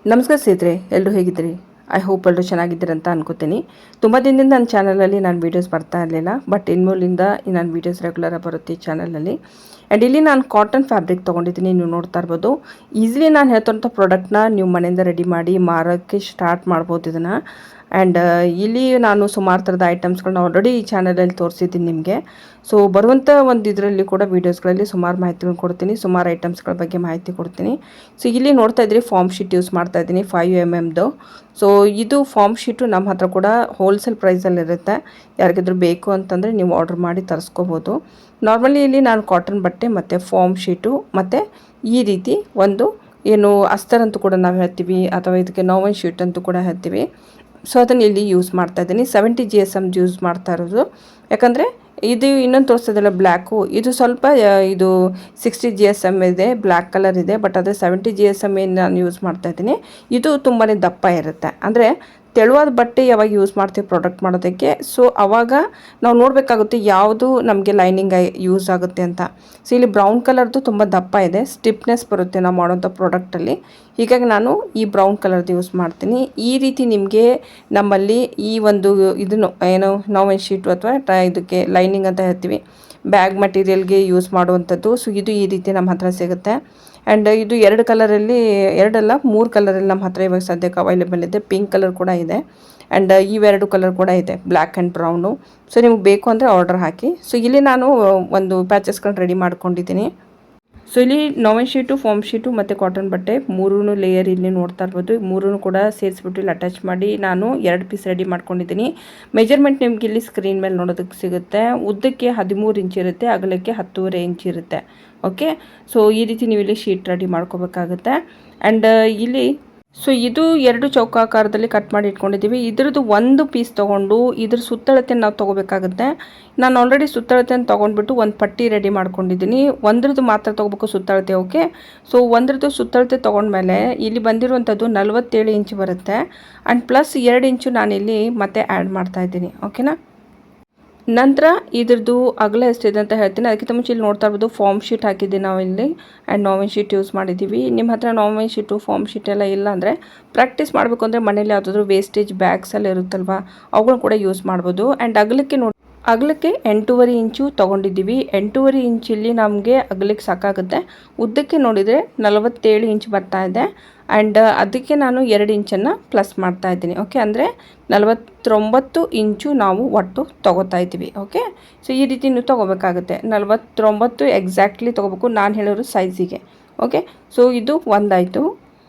ನಮಸ್ಕಾರ ಸ್ನೇಹಿತರೆ, ಎಲ್ಲರೂ ಹೇಗಿದ್ದೀರಿ? ಐ ಹೋಪ್ ಎಲ್ಲರೂ ಚೆನ್ನಾಗಿದ್ದೀರಿ ಅಂತ ಅನ್ಕೋತೀನಿ. ತುಂಬ ದಿನದಿಂದ ನನ್ನ ಚಾನಲಲ್ಲಿ ನಾನು ವೀಡಿಯೋಸ್ ಬರ್ತಾ ಇರಲಿಲ್ಲ, ಬಟ್ ಇನ್ಮೇಲಿಂದ ನನ್ನ ವೀಡಿಯೋಸ್ ರೆಗ್ಯುಲರಾಗಿ ಬರುತ್ತೆ ಈ ಚಾನಲಲ್ಲಿ. ಆ್ಯಂಡ್ ಇಲ್ಲಿ ನಾನು ಕಾಟನ್ ಫ್ಯಾಬ್ರಿಕ್ ತೊಗೊಂಡಿದ್ದೀನಿ, ನೀವು ನೋಡ್ತಾ ಇರ್ಬೋದು. ಈಸಿಲಿ ನಾನು ಹೇಳ್ತಂಥ ಪ್ರಾಡಕ್ಟ್ನ ನೀವು ಮನೆಯಿಂದ ರೆಡಿ ಮಾಡಿ ಮಾರೋಕ್ಕೆ ಸ್ಟಾರ್ಟ್ ಮಾಡ್ಬೋದು ಇದನ್ನು. ಆ್ಯಂಡ್ ಇಲ್ಲಿ ನಾನು ಸುಮಾರು ಥರದ ಐಟಮ್ಸ್ಗಳನ್ನ ಆಲ್ರೆಡಿ ಈ ಚಾನಲಲ್ಲಿ ತೋರಿಸಿದ್ದೀನಿ ನಿಮಗೆ. ಸೊ ಬರುವಂಥ ಒಂದು ಇದರಲ್ಲಿ ಕೂಡ ವೀಡಿಯೋಸ್ಗಳಲ್ಲಿ ಸುಮಾರು ಮಾಹಿತಿಗಳನ್ನ ಕೊಡ್ತೀನಿ, ಸುಮಾರು ಐಟಮ್ಸ್ಗಳ ಬಗ್ಗೆ ಮಾಹಿತಿ ಕೊಡ್ತೀನಿ. ಸೊ ಇಲ್ಲಿ ನೋಡ್ತಾ ಇದ್ರಿ ಫಾರ್ಮ್ ಶೀಟ್ ಯೂಸ್ ಮಾಡ್ತಾ ಇದ್ದೀನಿ 5mm. ಸೊ ಇದು ಫಾರ್ಮ್ ಶೀಟು ನಮ್ಮ ಹತ್ರ ಕೂಡ ಹೋಲ್ಸೇಲ್ ಪ್ರೈಸಲ್ಲಿರುತ್ತೆ. ಯಾರಿಗಾದ್ರೂ ಬೇಕು ಅಂತಂದರೆ ನೀವು ಆರ್ಡ್ರ್ ಮಾಡಿ ತರಿಸ್ಕೋಬೋದು. ನಾರ್ಮಲಿ ಇಲ್ಲಿ ನಾನು ಕಾಟನ್ ಬಟ್ಟೆ ಮತ್ತು ಫಾರ್ಮ್ ಶೀಟು ಮತ್ತು ಈ ರೀತಿ ಒಂದು ಏನು ಅಸ್ತರ್ ಅಂತೂ ಕೂಡ ನಾವು ಹೇಳ್ತೀವಿ, ಅಥವಾ ಇದಕ್ಕೆ ನೋವನ್ ಶೀಟ್ ಅಂತೂ ಕೂಡ ಹೇಳ್ತೀವಿ. ಸೊ ಅದನ್ನು ಇಲ್ಲಿ ಯೂಸ್ ಮಾಡ್ತಾ ಇದ್ದೀನಿ. 70 GSM ಯೂಸ್ ಮಾಡ್ತಾ ಇರೋದು, ಯಾಕಂದರೆ ಇದು ಇನ್ನೊಂದು ತೋರಿಸೋದಿಲ್ಲ ಬ್ಲ್ಯಾಕು, ಇದು ಸ್ವಲ್ಪ ಇದು 60 GSM ಇದೆ, ಬ್ಲ್ಯಾಕ್ ಕಲರ್ ಇದೆ. ಬಟ್ ಅದೇ 70 GSM ಏನು ನಾನು ಯೂಸ್ ಮಾಡ್ತಾ ಇದ್ದೀನಿ, ಇದು ತುಂಬಾ ದಪ್ಪ ಇರುತ್ತೆ. ಅಂದರೆ ತೆಳುವಾದ ಬಟ್ಟೆ ಯಾವಾಗ ಯೂಸ್ ಮಾಡ್ತೀವಿ ಪ್ರಾಡಕ್ಟ್ ಮಾಡೋದಕ್ಕೆ, ಸೊ ಆವಾಗ ನಾವು ನೋಡಬೇಕಾಗುತ್ತೆ ಯಾವುದು ನಮಗೆ ಲೈನಿಂಗ್ ಯೂಸ್ ಆಗುತ್ತೆ ಅಂತ. ಸೊ ಇಲ್ಲಿ ಬ್ರೌನ್ ಕಲರ್ದು ತುಂಬ ದಪ್ಪ ಇದೆ, ಸ್ಟಿಫ್ನೆಸ್ ಬರುತ್ತೆ ನಾವು ಮಾಡೋಂಥ ಪ್ರಾಡಕ್ಟಲ್ಲಿ. ಹೀಗಾಗಿ ನಾನು ಈ ಬ್ರೌನ್ ಕಲರ್ದು ಯೂಸ್ ಮಾಡ್ತೀನಿ. ಈ ರೀತಿ ನಿಮಗೆ ನಮ್ಮಲ್ಲಿ ಈ ಒಂದು ಇದನ್ನು ಏನು ನೋವೆನ್ ಶೀಟು ಅಥವಾ ಇದಕ್ಕೆ ಲೈನಿಂಗ್ ಅಂತ ಹೇಳ್ತೀವಿ, ಬ್ಯಾಗ್ ಮಟೀರಿಯಲ್ಗೆ ಯೂಸ್ ಮಾಡುವಂಥದ್ದು. ಸೊ ಇದು ಈ ರೀತಿ ನಮ್ಮ ಹತ್ರ ಸಿಗುತ್ತೆ. ಆ್ಯಂಡ್ ಇದು 2 ಕಲರಲ್ಲಿ, 3 ಕಲರಲ್ಲಿ ನಮ್ಮ ಹತ್ರ ಇವಾಗ ಸದ್ಯಕ್ಕೆ ಅವೈಲೇಬಲ್ ಇದೆ. ಪಿಂಕ್ ಕಲರ್ ಕೂಡ ಇದೆ, ಆ್ಯಂಡ್ ಇವೆರಡು ಕಲರ್ ಕೂಡ ಇದೆ, ಬ್ಲ್ಯಾಕ್ ಆ್ಯಂಡ್ ಬ್ರೌನು. ಸೊ ನಿಮಗೆ ಬೇಕು ಅಂದರೆ ಆರ್ಡರ್ ಹಾಕಿ. ಸೊ ಇಲ್ಲಿ ನಾನು ಒಂದು ಪ್ಯಾಚಸ್ಗಳನ್ನ ರೆಡಿ ಮಾಡ್ಕೊಂಡಿದ್ದೀನಿ. ಸೊ ಇಲ್ಲಿ ನೋವೆನ್ ಶೀಟು, ಫಾರ್ಮ್ ಶೀಟು ಮತ್ತು ಕಾಟನ್ ಬಟ್ಟೆ 3 ಲೇಯರ್ ಇಲ್ಲಿ ನೋಡ್ತಾ ಇರ್ಬೋದು. 3 ಕೂಡ ಸೇರಿಸ್ಬಿಟ್ಟು ಇಲ್ಲಿ ಅಟ್ಯಾಚ್ ಮಾಡಿ ನಾನು 2 ಪೀಸ್ ರೆಡಿ ಮಾಡ್ಕೊಂಡಿದ್ದೀನಿ. ಮೆಜರ್ಮೆಂಟ್ ನಿಮ್ಗೆ ಇಲ್ಲಿ ಸ್ಕ್ರೀನ್ ಮೇಲೆ ನೋಡೋದಕ್ಕೆ ಸಿಗುತ್ತೆ. ಉದ್ದಕ್ಕೆ 13 ಇಂಚ್ ಇರುತ್ತೆ, ಅಗಲಕ್ಕೆ 10.5 ಇಂಚ್ ಇರುತ್ತೆ. ಓಕೆ, ಸೊ ಈ ರೀತಿ ನೀವು ಇಲ್ಲಿ ಶೀಟ್ ರೆಡಿ ಮಾಡ್ಕೋಬೇಕಾಗುತ್ತೆ. ಆ್ಯಂಡ್ ಇಲ್ಲಿ ಸೊ ಇದು 2 ಚೌಕಾಕಾರದಲ್ಲಿ ಕಟ್ ಮಾಡಿ ಇಟ್ಕೊಂಡಿದ್ದೀವಿ. ಇದ್ರದ್ದು ಒಂದು ಪೀಸ್ ತೊಗೊಂಡು ಇದ್ರ ಸುತ್ತಳತೆಯನ್ನು ನಾವು ತೊಗೋಬೇಕಾಗುತ್ತೆ. ನಾನು ಆಲ್ರೆಡಿ ಸುತ್ತಳತೆಯನ್ನು ತೊಗೊಂಡ್ಬಿಟ್ಟು ಒಂದು ಪಟ್ಟಿ ರೆಡಿ ಮಾಡ್ಕೊಂಡಿದ್ದೀನಿ. ಒಂದ್ರದ್ದು ಮಾತ್ರ ತೊಗೋಬೇಕು ಸುತ್ತಳತೆ. ಓಕೆ, ಸೊ ಒಂದ್ರದ್ದು ಸುತ್ತಳತೆ ತೊಗೊಂಡ್ಮೇಲೆ ಇಲ್ಲಿ ಬಂದಿರುವಂಥದ್ದು 47 ಇಂಚ್ ಬರುತ್ತೆ. ಆ್ಯಂಡ್ ಪ್ಲಸ್ 2 ಇಂಚು ನಾನಿಲ್ಲಿ ಮತ್ತೆ ಆ್ಯಡ್ ಮಾಡ್ತಾಯಿದ್ದೀನಿ. ಓಕೆನಾ, ನಂತರ ಇದ್ರದ್ದು ಅಗಲ ಎಷ್ಟಿದೆ ಅಂತ ಹೇಳ್ತೀನಿ. ಅದಕ್ಕಿಂತ ಮುಂಚೆ ಇಲ್ಲಿ ನೋಡ್ತಾ ಇರ್ಬೋದು ಫಾರ್ಮ್ ಶೀಟ್ ಹಾಕಿದ್ದೀವಿ ನಾವು ಇಲ್ಲಿ, ಆ್ಯಂಡ್ ನೋವೆನ್ ಶೀಟ್ ಯೂಸ್ ಮಾಡಿದ್ದೀವಿ. ನಿಮ್ಮ ಹತ್ರ ನೋವೆನ್ ಶೀಟು, ಫಾರ್ಮ್ ಶೀಟ್ ಎಲ್ಲ ಇಲ್ಲ ಅಂದರೆ ಪ್ರಾಕ್ಟೀಸ್ ಮಾಡಬೇಕು ಅಂದರೆ ಮನೇಲಿ ಯಾವುದಾದ್ರೂ ವೇಸ್ಟೇಜ್ ಬ್ಯಾಗ್ಸ್ ಎಲ್ಲ ಇರುತ್ತಲ್ವ, ಅವುಗಳನ್ನ ಕೂಡ ಯೂಸ್ ಮಾಡ್ಬೋದು. ಆ್ಯಂಡ್ ಅಗಲಕ್ಕೆ 8.5 ಇಂಚು ತೊಗೊಂಡಿದ್ದೀವಿ. 8.5 ಇಂಚಲ್ಲಿ ನಮಗೆ ಅಗಲಕ್ಕೆ ಸಾಕಾಗುತ್ತೆ. ಉದ್ದಕ್ಕೆ ನೋಡಿದರೆ 47 ಇಂಚ್ ಬರ್ತಾ ಇದೆ. ಆ್ಯಂಡ್ ಅದಕ್ಕೆ ನಾನು 2 ಇಂಚನ್ನು ಪ್ಲಸ್ ಮಾಡ್ತಾ ಇದ್ದೀನಿ. ಓಕೆ, ಅಂದರೆ 49 ಇಂಚು ನಾವು ಒಟ್ಟು ತೊಗೋತಾ ಇದ್ದೀವಿ. ಓಕೆ, ಸೊ ಈ ರೀತಿ ನೀವು ತೊಗೋಬೇಕಾಗುತ್ತೆ. 49 ಎಕ್ಸಾಕ್ಟ್ಲಿ ತೊಗೋಬೇಕು, ನಾನು ಹೇಳೋರು ಸೈಜಿಗೆ. ಓಕೆ, ಸೊ ಇದು ಒಂದಾಯಿತು.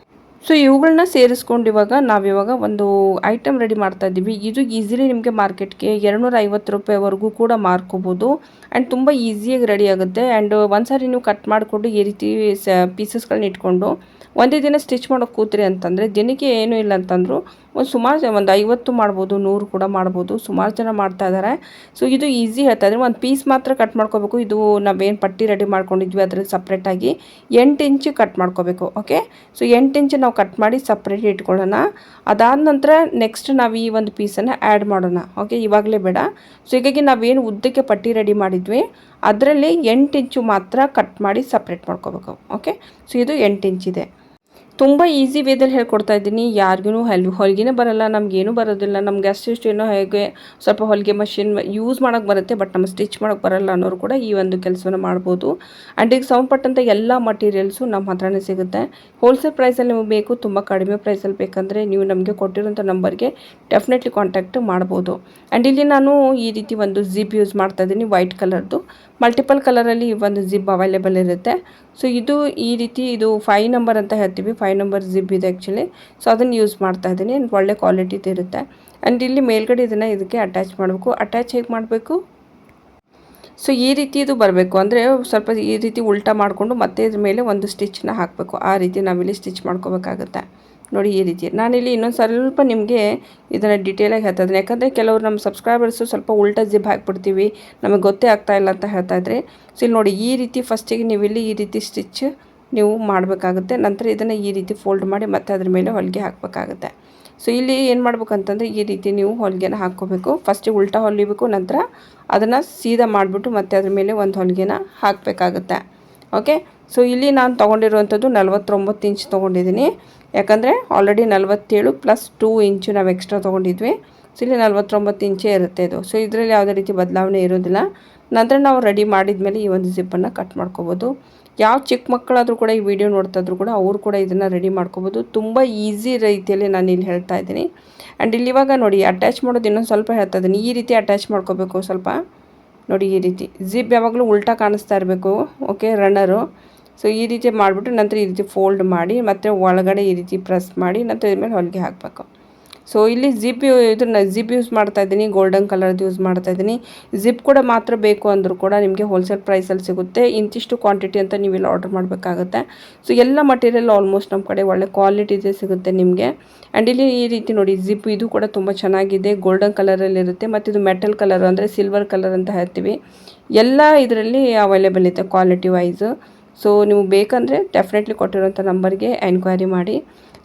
ಸೊ ಇವುಗಳನ್ನ ಸೇರಿಸ್ಕೊಂಡು ನಾವಿವಾಗ ಒಂದು ಐಟಮ್ ರೆಡಿ ಮಾಡ್ತಾ ಇದ್ದೀವಿ. ಇದು ಈಸಿಲಿ ನಿಮಗೆ ಮಾರ್ಕೆಟ್ಗೆ 250 ರೂಪಾಯಿವರೆಗೂ ಕೂಡ ಮಾರ್ಕೋಬೋದು. ಆ್ಯಂಡ್ ತುಂಬ ಈಸಿಯಾಗಿ ರೆಡಿ ಆಗುತ್ತೆ. ಆ್ಯಂಡ್ ಒಂದು ಸಾರಿ ನೀವು ಕಟ್ ಮಾಡಿಕೊಂಡು ಈ ರೀತಿ ಪೀಸಸ್ಗಳನ್ನ ಇಟ್ಕೊಂಡು ಒಂದೇ ದಿನ ಸ್ಟಿಚ್ ಮಾಡೋಕ್ಕೆ ಕೂತ್ರಿ ಅಂತಂದರೆ ದಿನಕ್ಕೆ ಏನೂ ಇಲ್ಲ ಅಂತಂದರೂ ಸುಮಾರು ಒಂದು 50 ಮಾಡ್ಬೋದು, 100 ಕೂಡ ಮಾಡ್ಬೋದು. ಸುಮಾರು ಜನ ಮಾಡ್ತಾ ಇದ್ದಾರೆ. ಸೊ ಇದು ಈಸಿ ಹೇಳ್ತಾ ಇದ್ದೀನಿ. ಒಂದು ಪೀಸ್ ಮಾತ್ರ ಕಟ್ ಮಾಡ್ಕೋಬೇಕು. ಇದು ನಾವೇನು ಪಟ್ಟಿ ರೆಡಿ ಮಾಡ್ಕೊಂಡಿದ್ವಿ ಅದ್ರಲ್ಲಿ ಸಪ್ರೇಟಾಗಿ 8 ಇಂಚು ಕಟ್ ಮಾಡ್ಕೋಬೇಕು. ಓಕೆ, ಸೊ 8 ಇಂಚು ನಾವು ಕಟ್ ಮಾಡಿ ಸಪ್ರೇಟ್ ಇಟ್ಕೊಳ್ಳೋಣ. ಅದಾದ ನಂತರ ನೆಕ್ಸ್ಟ್ ನಾವು ಈ ಒಂದು ಪೀಸನ್ನು ಆ್ಯಡ್ ಮಾಡೋಣ. ಓಕೆ, ಇವಾಗಲೇ ಬೇಡ. ಸೊ ಹೀಗಾಗಿ ನಾವೇನು ಉದ್ದಕ್ಕೆ ಪಟ್ಟಿ ರೆಡಿ ಮಾಡಿದ್ವಿ ಅದರಲ್ಲಿ 8 ಇಂಚು ಮಾತ್ರ ಕಟ್ ಮಾಡಿ ಸಪ್ರೇಟ್ ಮಾಡ್ಕೋಬೇಕು. ಓಕೆ, ಸೊ ಇದು 8 ಇಂಚಿದೆ. ತುಂಬ ಈಸಿ ವೇದಲ್ಲಿ ಹೇಳ್ಕೊಡ್ತಾ ಇದ್ದೀನಿ. ಯಾರಿಗೂ ಹೊಲಿಗೆನೇ ಬರಲ್ಲ, ನಮಗೇನು ಬರೋದಿಲ್ಲ, ನಮ್ಗೆ ಅಷ್ಟಿಷ್ಟು ಏನೋ ಹೇಗೆ ಸ್ವಲ್ಪ ಹೊಲಿಗೆ ಮಷಿನ್ ಯೂಸ್ ಮಾಡೋಕ್ಕೆ ಬರುತ್ತೆ, ಬಟ್ ನಮಗೆ ಸ್ಟಿಚ್ ಮಾಡೋಕ್ಕೆ ಬರಲ್ಲ ಅನ್ನೋರು ಕೂಡ ಈ ಒಂದು ಕೆಲಸವನ್ನು ಮಾಡ್ಬೋದು. ಆ್ಯಂಡ್ ಈಗ ಸಂಬಂಧಪಟ್ಟಂಥ ಎಲ್ಲ ಮಟೀರಿಯಲ್ಸು ನಮ್ಮ ಹತ್ರನೇ ಸಿಗುತ್ತೆ. ಹೋಲ್ಸೇಲ್ ಪ್ರೈಸಲ್ಲಿ ನಿಮಗೆ ಬೇಕು, ತುಂಬ ಕಡಿಮೆ ಪ್ರೈಸಲ್ಲಿ ಬೇಕಂದರೆ ನೀವು ನಮಗೆ ಕೊಟ್ಟಿರೋಂಥ ನಂಬರ್ಗೆ ಡೆಫಿನೆಟ್ಲಿ ಕಾಂಟ್ಯಾಕ್ಟ್ ಮಾಡ್ಬೋದು. ಆ್ಯಂಡ್ ಇಲ್ಲಿ ನಾನು ಈ ರೀತಿ ಒಂದು ಜಿಪ್ ಯೂಸ್ ಮಾಡ್ತಾ ಇದ್ದೀನಿ, ವೈಟ್ ಕಲರ್ದು. ಮಲ್ಟಿಪಲ್ ಕಲರಲ್ಲಿ ಒಂದು ಜಿಪ್ ಅವೈಲೇಬಲ್ ಇರುತ್ತೆ. ಸೊ ಇದು ಈ ರೀತಿ ಇದು 5 ನಂಬರ್ ಅಂತ ಹೇಳ್ತೀವಿ, 5 ನಂಬರ್ ಜಿಪ್ ಇದೆ ಆ್ಯಕ್ಚುಲಿ. ಸೊ ಅದನ್ನು ಯೂಸ್ ಮಾಡ್ತಾ ಇದ್ದೀನಿ. ಒಳ್ಳೆ ಕ್ವಾಲಿಟಿದು ಇರುತ್ತೆ. ಆ್ಯಂಡ್ ಇಲ್ಲಿ ಮೇಲ್ಗಡೆ ಇದನ್ನು ಇದಕ್ಕೆ ಅಟ್ಯಾಚ್ ಮಾಡಬೇಕು. ಅಟ್ಯಾಚ್ ಹೇಗೆ ಮಾಡಬೇಕು, ಸೊ ಈ ರೀತಿ ಇದು ಬರಬೇಕು. ಅಂದರೆ ಸ್ವಲ್ಪ ಈ ರೀತಿ ಉಲ್ಟಾ ಮಾಡಿಕೊಂಡು ಮತ್ತೆ ಇದ್ರ ಮೇಲೆ ಒಂದು ಸ್ಟಿಚ್ನ ಹಾಕಬೇಕು. ಆ ರೀತಿ ನಾವಿಲ್ಲಿ ಸ್ಟಿಚ್ ಮಾಡ್ಕೋಬೇಕಾಗುತ್ತೆ. ನೋಡಿ ಈ ರೀತಿ. ನಾನಿಲ್ಲಿ ಇನ್ನೊಂದು ಸ್ವಲ್ಪ ನಿಮಗೆ ಇದನ್ನು ಡೀಟೇಲಾಗಿ ಹೇಳ್ತಾ ಇದ್ದೀನಿ. ಯಾಕಂದರೆ ಕೆಲವರು ನಮ್ಮ ಸಬ್ಸ್ಕ್ರೈಬರ್ಸು ಸ್ವಲ್ಪ ಉಲ್ಟಾ ಜಿಪ್ ಹಾಕ್ಬಿಡ್ತೀವಿ, ನಮಗೆ ಗೊತ್ತೇ ಆಗ್ತಾಯಿಲ್ಲ ಅಂತ ಹೇಳ್ತಾ ಇದ್ರಿ. ಸೊ ಇಲ್ಲಿ ನೋಡಿ ಈ ರೀತಿ ಫಸ್ಟಿಗೆ ನೀವು ಇಲ್ಲಿ ಈ ರೀತಿ ಸ್ಟಿಚ್ ನೀವು ಮಾಡಬೇಕಾಗುತ್ತೆ. ನಂತರ ಇದನ್ನು ಈ ರೀತಿ ಫೋಲ್ಡ್ ಮಾಡಿ ಮತ್ತೆ ಅದ್ರ ಮೇಲೆ ಹೊಲಿಗೆ ಹಾಕಬೇಕಾಗುತ್ತೆ. ಸೊ ಇಲ್ಲಿ ಏನು ಮಾಡ್ಬೇಕಂತಂದರೆ ಈ ರೀತಿ ನೀವು ಹೊಲಿಗೆನ ಹಾಕ್ಕೋಬೇಕು. ಫಸ್ಟಿಗೆ ಉಲ್ಟಾ ಹೊಲಿಬೇಕು, ನಂತರ ಅದನ್ನು ಸೀದಾ ಮಾಡಿಬಿಟ್ಟು ಮತ್ತೆ ಅದ್ರ ಮೇಲೆ ಒಂದು ಹೊಲಿಗೆನ ಹಾಕಬೇಕಾಗುತ್ತೆ. ಓಕೆ, ಸೊ ಇಲ್ಲಿ ನಾನು ತೊಗೊಂಡಿರುವಂಥದ್ದು 49 ಇಂಚ್ ತೊಗೊಂಡಿದ್ದೀನಿ. ಯಾಕಂದರೆ ಆಲ್ರೆಡಿ 47 ಪ್ಲಸ್ 2 ಇಂಚು ನಾವು ಎಕ್ಸ್ಟ್ರಾ ತೊಗೊಂಡಿದ್ವಿ. ಸೊ ಇಲ್ಲಿ 49 ಇಂಚೇ ಇರುತ್ತೆ ಇದು. ಸೊ ಇದರಲ್ಲಿ ಯಾವುದೇ ರೀತಿ ಬದಲಾವಣೆ ಇರೋದಿಲ್ಲ. ನಂತರ ನಾವು ರೆಡಿ ಮಾಡಿದ್ಮೇಲೆ ಈ ಒಂದು ಜಿಪ್ಪನ್ನು ಕಟ್ ಮಾಡ್ಕೋಬೋದು. ಯಾವ ಚಿಕ್ಕ ಮಕ್ಕಳಾದರೂ ಕೂಡ ಈ ವಿಡಿಯೋ ನೋಡ್ತಾಯಿದ್ರು ಕೂಡ ಅವರು ಕೂಡ ಇದನ್ನು ರೆಡಿ ಮಾಡ್ಕೋಬೋದು. ತುಂಬ ಈಸಿ ರೀತಿಯಲ್ಲಿ ನಾನು ಇಲ್ಲಿ ಹೇಳ್ತಾ ಇದ್ದೀನಿ. ಆ್ಯಂಡ್ ಇಲ್ಲಿ ಇವಾಗ ನೋಡಿ ಅಟ್ಯಾಚ್ ಮಾಡೋದು ಇನ್ನೊಂದು ಸ್ವಲ್ಪ ಹೇಳ್ತಾ ಇದ್ದೀನಿ. ಈ ರೀತಿ ಅಟ್ಯಾಚ್ ಮಾಡ್ಕೋಬೇಕು. ಸ್ವಲ್ಪ ನೋಡಿ ಈ ರೀತಿ ಜಿಪ್ ಯಾವಾಗಲೂ ಉಲ್ಟಾ ಕಾಣಿಸ್ತಾ ಇರಬೇಕು. ಓಕೆ, ರನ್ನರು. ಸೊ ಈ ರೀತಿ ಮಾಡಿಬಿಟ್ಟು ನಂತರ ಈ ರೀತಿ ಫೋಲ್ಡ್ ಮಾಡಿ ಮತ್ತು ಒಳಗಡೆ ಈ ರೀತಿ ಪ್ರೆಸ್ ಮಾಡಿ ನಂತರ ಇದ್ಮೇಲೆ ಹೊಲಿಗೆ ಹಾಕಬೇಕು. ಸೊ ಇಲ್ಲಿ ಇದನ್ನು ಜಿಪ್ ಯೂಸ್ ಮಾಡ್ತಾಯಿದ್ದೀನಿ, ಗೋಲ್ಡನ್ ಕಲರ್ದು ಯೂಸ್ ಮಾಡ್ತಾಯಿದ್ದೀನಿ. ಜಿಪ್ ಕೂಡ ಮಾತ್ರ ಬೇಕು ಅಂದರೂ ಕೂಡ ನಿಮಗೆ ಹೋಲ್ಸೇಲ್ ಪ್ರೈಸಲ್ಲಿ ಸಿಗುತ್ತೆ. ಇಂತಿಷ್ಟು ಕ್ವಾಂಟಿಟಿ ಅಂತ ನೀವು ಇಲ್ಲಿ ಆರ್ಡರ್ ಮಾಡಬೇಕಾಗುತ್ತೆ. ಸೊ ಎಲ್ಲ ಮಟೀರಿಯಲ್ ಆಲ್ಮೋಸ್ಟ್ ನಮ್ಮ ಕಡೆ ಒಳ್ಳೆ ಕ್ವಾಲಿಟಿದೇ ಸಿಗುತ್ತೆ ನಿಮಗೆ. ಆ್ಯಂಡ್ ಇಲ್ಲಿ ಈ ರೀತಿ ನೋಡಿ ಜಿಪ್ ಇದು ಕೂಡ ತುಂಬ ಚೆನ್ನಾಗಿದೆ, ಗೋಲ್ಡನ್ ಕಲರಲ್ಲಿರುತ್ತೆ ಮತ್ತು ಇದು ಮೆಟಲ್ ಕಲರ್ ಅಂದರೆ ಸಿಲ್ವರ್ ಕಲರ್ ಅಂತ ಹೇಳ್ತೀವಿ. ಎಲ್ಲ ಇದರಲ್ಲಿ ಅವೈಲೇಬಲ್ ಇದೆ ಕ್ವಾಲಿಟಿ ವೈಸು. ಸೊ ನೀವು ಬೇಕಂದರೆ ಡೆಫಿನೆಟ್ಲಿ ಕೊಟ್ಟಿರೋಂಥ ನಂಬರ್ಗೆ ಎನ್ಕ್ವೈರಿ ಮಾಡಿ.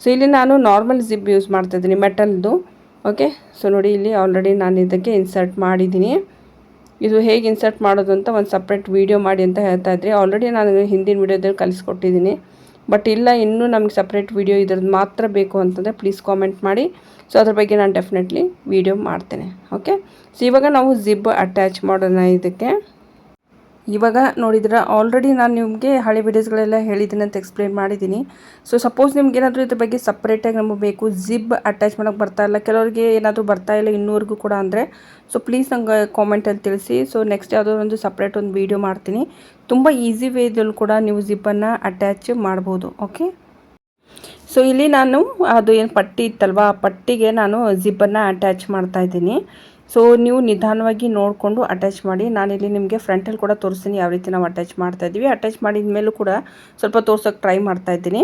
ಸೊ ಇಲ್ಲಿ ನಾನು ನಾರ್ಮಲ್ ಜಿಪ್ ಯೂಸ್ ಮಾಡ್ತಾಯಿದ್ದೀನಿ ಮೆಟಲ್ದು. ಓಕೆ, ಸೊ ನೋಡಿ ಇಲ್ಲಿ ಆಲ್ರೆಡಿ ನಾನು ಇದಕ್ಕೆ ಇನ್ಸರ್ಟ್ ಮಾಡಿದ್ದೀನಿ. ಇದು ಹೇಗೆ ಇನ್ಸರ್ಟ್ ಮಾಡೋದು ಅಂತ ಒಂದು ಸಪ್ರೇಟ್ ವೀಡಿಯೋ ಮಾಡಿ ಅಂತ ಹೇಳ್ತಾ ಇದ್ರಿ. ಆಲ್ರೆಡಿ ನಾನು ಹಿಂದಿನ ವೀಡಿಯೋದಲ್ಲಿ ಕಲಿಸ್ಕೊಟ್ಟಿದ್ದೀನಿ. ಬಟ್ ಇಲ್ಲ, ಇನ್ನೂ ನಮಗೆ ಸಪ್ರೇಟ್ ವೀಡಿಯೋ ಇದ್ರದ್ದು ಮಾತ್ರ ಬೇಕು ಅಂತಂದರೆ ಪ್ಲೀಸ್ ಕಾಮೆಂಟ್ ಮಾಡಿ. ಸೊ ಅದ್ರ ಬಗ್ಗೆ ನಾನು ಡೆಫಿನೆಟ್ಲಿ ವೀಡಿಯೋ ಮಾಡ್ತೇನೆ. ಓಕೆ, ಸೊ ಇವಾಗ ನಾವು ಜಿಪ್ ಅಟ್ಯಾಚ್ ಮಾಡೋಣ ಇದಕ್ಕೆ. ಇವಾಗ ನೋಡಿದ್ರೆ ಆಲ್ರೆಡಿ ನಾನು ನಿಮಗೆ ಹಳೆ ವೀಡಿಯೋಸ್ಗಳೆಲ್ಲ ಹೇಳಿದ್ದೀನಿ ಅಂತ ಎಕ್ಸ್ಪ್ಲೇನ್ ಮಾಡಿದ್ದೀನಿ. ಸೊ ಸಪೋಸ್ ನಿಮ್ಗೆ ಏನಾದರೂ ಇದ್ರ ಬಗ್ಗೆ ಸಪ್ರೇಟಾಗಿ ನಮಗೆ ಬೇಕು, ಜಿಪ್ ಅಟ್ಯಾಚ್ ಮಾಡೋಕ್ಕೆ ಬರ್ತಾ ಇಲ್ಲ, ಕೆಲವರಿಗೆ ಏನಾದರೂ ಬರ್ತಾ ಇಲ್ಲ ಇನ್ನೂವರೆಗೂ ಕೂಡ ಅಂದರೆ ಸೊ ಪ್ಲೀಸ್ ನಂಗೆ ಕಾಮೆಂಟಲ್ಲಿ ತಿಳಿಸಿ. ಸೊ ನೆಕ್ಸ್ಟ್ ಯಾವುದೋ ಒಂದು ಸಪ್ರೇಟ್ ಒಂದು ವೀಡಿಯೋ ಮಾಡ್ತೀನಿ. ತುಂಬ ಈಸಿ ವೇದಲ್ಲಿ ಕೂಡ ನೀವು ಜಿಪ್ಪನ್ನು ಅಟ್ಯಾಚ್ ಮಾಡ್ಬೋದು. ಓಕೆ, ಸೊ ಇಲ್ಲಿ ನಾನು ಅದು ಏನು ಪಟ್ಟಿ ಇತ್ತಲ್ವ ಆ ಪಟ್ಟಿಗೆ ನಾನು ಜಿಪ್ಪನ್ನು ಅಟ್ಯಾಚ್ ಮಾಡ್ತಾಯಿದ್ದೀನಿ. ಸೊ ನೀವು ನಿಧಾನವಾಗಿ ನೋಡಿಕೊಂಡು ಅಟ್ಯಾಚ್ ಮಾಡಿ. ನಾನಿಲ್ಲಿ ನಿಮಗೆ ಫ್ರಂಟಲ್ಲಿ ಕೂಡ ತೋರಿಸ್ತೀನಿ ಯಾವ ರೀತಿ ನಾವು ಅಟ್ಯಾಚ್ ಮಾಡ್ತಾಯಿದ್ದೀವಿ. ಅಟ್ಯಾಚ್ ಮಾಡಿದ ಮೇಲೂ ಕೂಡ ಸ್ವಲ್ಪ ತೋರ್ಸೋಕ್ಕೆ ಟ್ರೈ ಮಾಡ್ತಾಯಿದ್ದೀನಿ.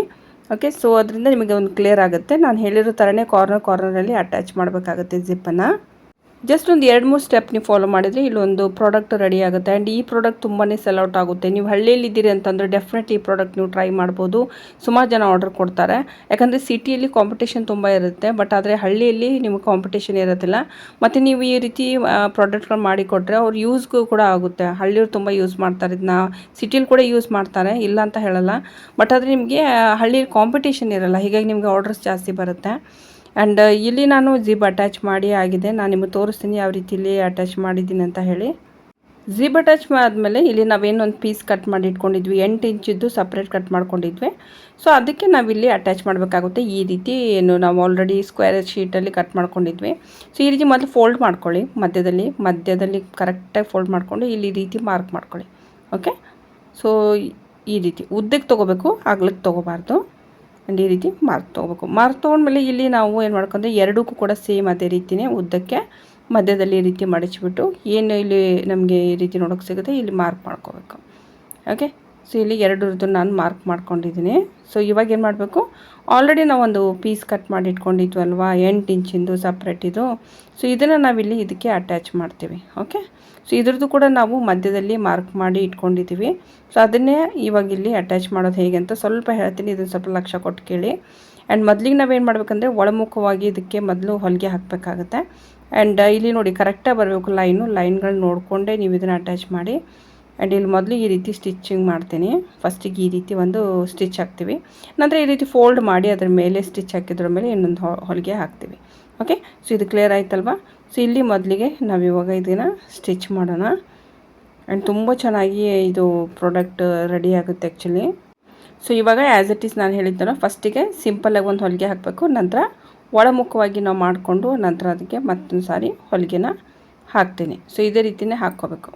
ಓಕೆ, ಸೊ ಅದರಿಂದ ನಿಮಗೆ ಒಂದು ಕ್ಲಿಯರ್ ಆಗುತ್ತೆ. ನಾನು ಹೇಳಿರೋ ಥರನೇ ಕಾರ್ನರಲ್ಲಿ ಅಟ್ಯಾಚ್ ಮಾಡಬೇಕಾಗುತ್ತೆ ಜಿಪ್ಪನ್ನು. ಜಸ್ಟ್ ಒಂದು 2-3 ಸ್ಟೆಪ್ ನೀವು ಫಾಲೋ ಮಾಡಿದರೆ ಇಲ್ಲೊಂದು ಪ್ರಾಡಕ್ಟ್ ರೆಡಿ ಆಗುತ್ತೆ. ಆ್ಯಂಡ್ ಈ ಪ್ರಾಡಕ್ಟ್ ತುಂಬಾ ಸೆಲ್ ಔಟ್ ಆಗುತ್ತೆ. ನೀವು ಹಳ್ಳಿಯಲ್ಲಿ ಇದ್ದೀರಿ ಅಂತಂದರೆ ಡೆಫಿನೆಟ್ಲಿ ಈ ಪ್ರಾಡಕ್ಟ್ ನೀವು ಟ್ರೈ ಮಾಡ್ಬೋದು. ಸುಮಾರು ಜನ ಆರ್ಡರ್ ಕೊಡ್ತಾರೆ. ಯಾಕಂದರೆ ಸಿಟಿಯಲ್ಲಿ ಕಾಂಪಿಟೇಷನ್ ತುಂಬ ಇರುತ್ತೆ, ಬಟ್ ಆದರೆ ಹಳ್ಳಿಯಲ್ಲಿ ನಿಮಗೆ ಕಾಂಪಿಟೇಷನ್ ಇರೋದಿಲ್ಲ. ಮತ್ತು ನೀವು ಈ ರೀತಿ ಪ್ರಾಡಕ್ಟ್ಗಳು ಮಾಡಿಕೊಟ್ರೆ ಅವ್ರು ಯೂಸ್ಗೂ ಕೂಡ ಆಗುತ್ತೆ. ಹಳ್ಳಿಯವ್ರು ತುಂಬ ಯೂಸ್ ಮಾಡ್ತಾರೆ ಇದನ್ನ, ಸಿಟಿಲಿ ಕೂಡ ಯೂಸ್ ಮಾಡ್ತಾರೆ, ಇಲ್ಲ ಅಂತ ಹೇಳಲ್ಲ. ಬಟ್ ಆದರೆ ನಿಮಗೆ ಹಳ್ಳಿಯಲ್ಲಿ ಕಾಂಪಿಟೇಷನ್ ಇರೋಲ್ಲ, ಹೀಗಾಗಿ ನಿಮಗೆ ಆರ್ಡರ್ಸ್ ಜಾಸ್ತಿ ಬರುತ್ತೆ. ಆ್ಯಂಡ್ ಇಲ್ಲಿ ನಾನು ಜಿಪ್ ಅಟ್ಯಾಚ್ ಮಾಡಿ ಆಗಿದೆ. ನಾನು ನಿಮಗೆ ತೋರಿಸ್ತೀನಿ ಯಾವ ರೀತಿಯಲ್ಲಿ ಅಟ್ಯಾಚ್ ಮಾಡಿದ್ದೀನಿ ಅಂತ ಹೇಳಿ. ಜಿಪ್ ಅಟ್ಯಾಚ್ ಆದಮೇಲೆ ಇಲ್ಲಿ ನಾವೇನೊಂದು ಪೀಸ್ ಕಟ್ ಮಾಡಿ ಇಟ್ಕೊಂಡಿದ್ವಿ, 8 ಇಂಚಿದ್ದು ಸಪ್ರೇಟ್ ಕಟ್ ಮಾಡ್ಕೊಂಡಿದ್ವಿ. ಸೊ ಅದಕ್ಕೆ ನಾವಿಲ್ಲಿ ಅಟ್ಯಾಚ್ ಮಾಡಬೇಕಾಗುತ್ತೆ. ಈ ರೀತಿ ಏನು ನಾವು ಆಲ್ರೆಡಿ ಸ್ಕ್ವೇರ್ ಶೀಟಲ್ಲಿ ಕಟ್ ಮಾಡ್ಕೊಂಡಿದ್ವಿ. ಸೊ ಈ ರೀತಿ ಮೊದಲು ಫೋಲ್ಡ್ ಮಾಡ್ಕೊಳ್ಳಿ, ಮಧ್ಯದಲ್ಲಿ ಕರೆಕ್ಟಾಗಿ ಫೋಲ್ಡ್ ಮಾಡಿಕೊಂಡು ಇಲ್ಲಿ ಈ ರೀತಿ ಮಾರ್ಕ್ ಮಾಡ್ಕೊಳ್ಳಿ. ಓಕೆ, ಸೊ ಈ ರೀತಿ ಉದ್ದಕ್ಕೆ ತೊಗೋಬೇಕು, ಅಗಲಕ್ಕೆ ತೊಗೋಬಾರ್ದು. ಆ್ಯಂಡ್ ಈ ರೀತಿ ಮಾರ್ಕ್ ತೊಗೋಬೇಕು. ಮಾರ್ಕ್ ತೊಗೊಂಡ್ಮೇಲೆ ಇಲ್ಲಿ ನಾವು ಏನು ಮಾಡ್ಕೊಂಡ್ರೆ ಎರಡಕ್ಕೂ ಕೂಡ ಸೇಮ್ ಅದೇ ರೀತಿಯೇ ಉದ್ದಕ್ಕೆ ಮಧ್ಯದಲ್ಲಿ ಈ ರೀತಿ ಮಡಚಿಬಿಟ್ಟು ಏನು ಇಲ್ಲಿ ನಮಗೆ ಈ ರೀತಿ ನೋಡೋಕ್ಕೆ ಸಿಗುತ್ತೆ ಇಲ್ಲಿ ಮಾರ್ಕ್ ಮಾಡ್ಕೋಬೇಕು. ಓಕೆ, ಸೊ ಇಲ್ಲಿ ಎರಡರದ್ದು ನಾನು ಮಾರ್ಕ್ ಮಾಡ್ಕೊಂಡಿದ್ದೀನಿ. ಸೊ ಇವಾಗ ಏನು ಮಾಡಬೇಕು, ಆಲ್ರೆಡಿ ನಾವೊಂದು ಪೀಸ್ ಕಟ್ ಮಾಡಿ ಇಟ್ಕೊಂಡಿದ್ವಲ್ವ 8 ಇಂಚಿಂದು ಸಪ್ರೇಟ್ ಇದು. ಸೊ ಇದನ್ನು ನಾವಿಲ್ಲಿ ಇದಕ್ಕೆ ಅಟ್ಯಾಚ್ ಮಾಡ್ತೀವಿ. ಓಕೆ, ಸೊ ಇದ್ರದ್ದು ಕೂಡ ನಾವು ಮಧ್ಯದಲ್ಲಿ ಮಾರ್ಕ್ ಮಾಡಿ ಇಟ್ಕೊಂಡಿದ್ದೀವಿ. ಸೊ ಅದನ್ನೇ ಇವಾಗ ಇಲ್ಲಿ ಅಟ್ಯಾಚ್ ಮಾಡೋದು ಹೇಗೆ ಅಂತ ಸ್ವಲ್ಪ ಹೇಳ್ತೀನಿ, ಇದನ್ನು ಸ್ವಲ್ಪ ಲಕ್ಷ್ಯ ಕೊಟ್ಟು ಕೇಳಿ. ಆ್ಯಂಡ್ ಮೊದಲಿಗೆ ನಾವೇನು ಮಾಡಬೇಕಂದ್ರೆ ಒಳಮುಖವಾಗಿ ಇದಕ್ಕೆ ಮೊದಲು ಹೊಲಿಗೆ ಹಾಕಬೇಕಾಗುತ್ತೆ. ಆ್ಯಂಡ್ ಇಲ್ಲಿ ನೋಡಿ ಕರೆಕ್ಟಾಗಿ ಬರಬೇಕು ಲೈನ್ಗಳು ನೋಡಿಕೊಂಡೇ ನೀವು ಇದನ್ನು ಅಟ್ಯಾಚ್ ಮಾಡಿ. ಆ್ಯಂಡ್ ಇಲ್ಲಿ ಮೊದಲು ಈ ರೀತಿ ಸ್ಟಿಚಿಂಗ್ ಮಾಡ್ತೀನಿ. ಫಸ್ಟಿಗೆ ಈ ರೀತಿ ಒಂದು ಸ್ಟಿಚ್ ಹಾಕ್ತೀವಿ, ನಂತರ ಈ ರೀತಿ ಫೋಲ್ಡ್ ಮಾಡಿ ಅದರ ಮೇಲೆ ಸ್ಟಿಚ್ ಹಾಕಿದ್ರ ಮೇಲೆ ಇನ್ನೊಂದು ಹೊಲಿಗೆ ಹಾಕ್ತೀವಿ. ಓಕೆ, ಸೊ ಇದು ಕ್ಲಿಯರ್ ಆಯ್ತಲ್ವಾ. ಸೊ ಇಲ್ಲಿ ಮೊದಲಿಗೆ ನಾವಿವಾಗ ಇದನ್ನು ಸ್ಟಿಚ್ ಮಾಡೋಣ. ಆ್ಯಂಡ್ ತುಂಬ ಚೆನ್ನಾಗಿ ಇದು ಪ್ರಾಡಕ್ಟ್ ರೆಡಿ ಆಗುತ್ತೆ ಆ್ಯಕ್ಚುಲಿ. ಸೊ ಇವಾಗ ಆ್ಯಸ್ ಇಟ್ ಈಸ್ ನಾನು ಹೇಳಿದ್ದಲ್ಲ, ಫಸ್ಟಿಗೆ ಸಿಂಪಲ್ಲಾಗಿ ಒಂದು ಹೊಲಿಗೆ ಹಾಕಬೇಕು, ನಂತರ ಒಳಮುಖವಾಗಿ ನಾವು ಮಾಡಿಕೊಂಡು ನಂತರ ಅದಕ್ಕೆ ಮತ್ತೊಂದು ಸಾರಿ ಹೊಲಿಗೆನ ಹಾಕ್ತೀನಿ. ಸೊ ಇದೇ ರೀತಿಯೇ ಹಾಕ್ಕೋಬೇಕು.